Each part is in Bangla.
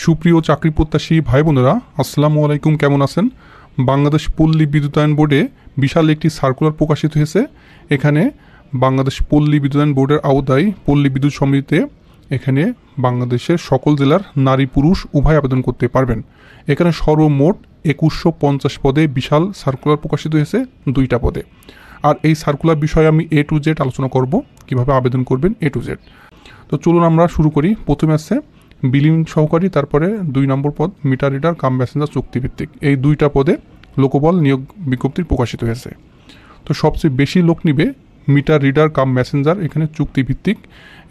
সুপ্রিয় চাকরি প্রত্যাশী ভাই বোনেরা, আসসালামু আলাইকুম। কেমন আছেন? বাংলাদেশ পল্লী বিদ্যুতায়ন বোর্ডে বিশাল একটি সার্কুলার প্রকাশিত হয়েছে। এখানে বাংলাদেশ পল্লী বিদ্যুতায়ন বোর্ডের আওতায় পল্লী বিদ্যুৎ সমিতিতে এখানে বাংলাদেশের সকল জেলার নারী পুরুষ উভয় আবেদন করতে পারবেন। এখানে সর্বমোট 2150 পদে বিশাল সার্কুলার প্রকাশিত হয়েছে 2টা পদে। আর এই সার্কুলার বিষয়ে আমি A to Z আলোচনা করব, কিভাবে আবেদন করবেন A to Z। তো চলুন আমরা শুরু করি। প্রথমে আছে বিলিং সহকারী, তারপরে 2 নম্বর পদ মিটার রিডার কাম প্যাসেঞ্জার চুক্তিভিত্তিক। এই 2টা পদে লোকবল নিয়োগ বিজ্ঞপ্তি প্রকাশিত হয়েছে। তো সবচেয়ে বেশি লোক নিবে মিটার রিডার কাম প্যাসেঞ্জার, এখানে চুক্তিভিত্তিক।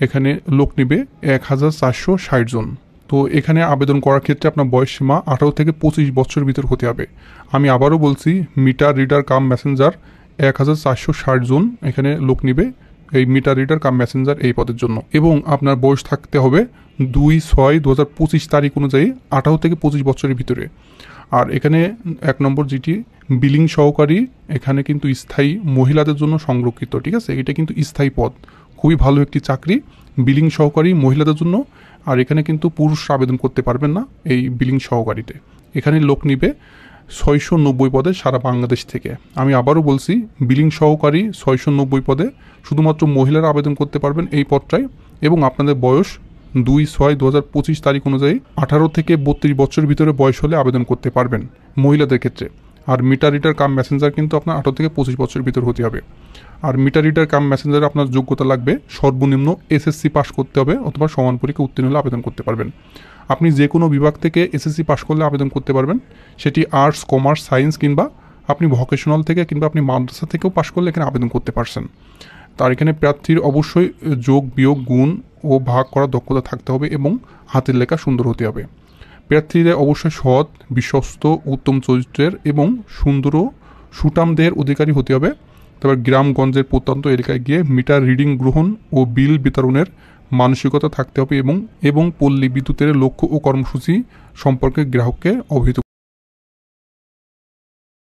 এখানে লোক নিবে 1460 জন। তো এখানে আবেদন করার ক্ষেত্রে আপনার বয়স সীমা 18 থেকে 25 বছরের ভিতর হতে হবে। আমি আবারও বলছি, মিটার রিডার কাম প্যাসেঞ্জার 1460 জন এখানে লোক নিবে এই মিটার রিডার কাম প্যাসেঞ্জার এই পদের জন্য। এবং আপনার বয়স থাকতে হবে 2/6/2025 তারিখ অনুযায়ী 18 থেকে 25 বছরের ভিতরে। আর এখানে 1 নম্বর যেটি বিলিং সহকারী, এখানে কিন্তু স্থায়ী মহিলাদের জন্য সংরক্ষিত, ঠিক আছে? এটা কিন্তু স্থায়ী পদ, খুবই ভালো একটি চাকরি, বিলিং সহকারী মহিলাদের জন্য। আর এখানে কিন্তু পুরুষরা আবেদন করতে পারবেন না এই বিলিং সহকারীতে। এখানে লোক নিবে 690 পদে সারা বাংলাদেশ থেকে। আমি আবারও বলছি, বিলিং সহকারী 690 পদে, শুধুমাত্র মহিলারা আবেদন করতে পারবেন এই পদটায়। এবং আপনাদের বয়স 2/6/2025 তারিখ অনুযায়ী 18 থেকে 32 বছরের ভিতরে বয়স হলে আবেদন করতে পারবেন মহিলাদের ক্ষেত্রে। আর মিটার রিডার কাম প্যাসেঞ্জার কিন্তু আপনার 18 থেকে 25 বছরের ভিতর হতে হবে। আর মিটার রিডার কাম প্যাসেঞ্জার আপনার যোগ্যতা লাগবে সর্বনিম্ন SSC পাস করতে হবে, অথবা সমান পরীক্ষা উত্তীর্ণ হলে আবেদন করতে পারবেন। আপনি যে কোনো বিভাগ থেকে SSC পাস করলে আবেদন করতে পারবেন, সেটি আর্টস, কমার্স, সায়েন্স, কিংবা আপনি ভোকেশনাল থেকে কিংবা আপনি মাদ্রাসা থেকেও পাস করলে এখানে আবেদন করতে পারছেন। তার এখানে প্রার্থীর অবশ্যই যোগ বিয়োগ গুণ ও ভাগ করার দক্ষতা থাকতে হবে এবং হাতের লেখা সুন্দর হতে হবে। প্রার্থীদের অবশ্যই সৎ, বিশ্বস্ত, উত্তম চরিত্রের এবং সুন্দর ও সুঠাম দেহের অধিকারী হতে হবে। তারপর গ্রামগঞ্জের প্রত্যন্ত এলাকায় গিয়ে মিটার রিডিং গ্রহণ ও বিল বিতরণের মানসিকতা থাকতে হবে এবং পল্লী বিদ্যুতের লক্ষ্য ও কর্মসূচি সম্পর্কে গ্রাহককে অবহিত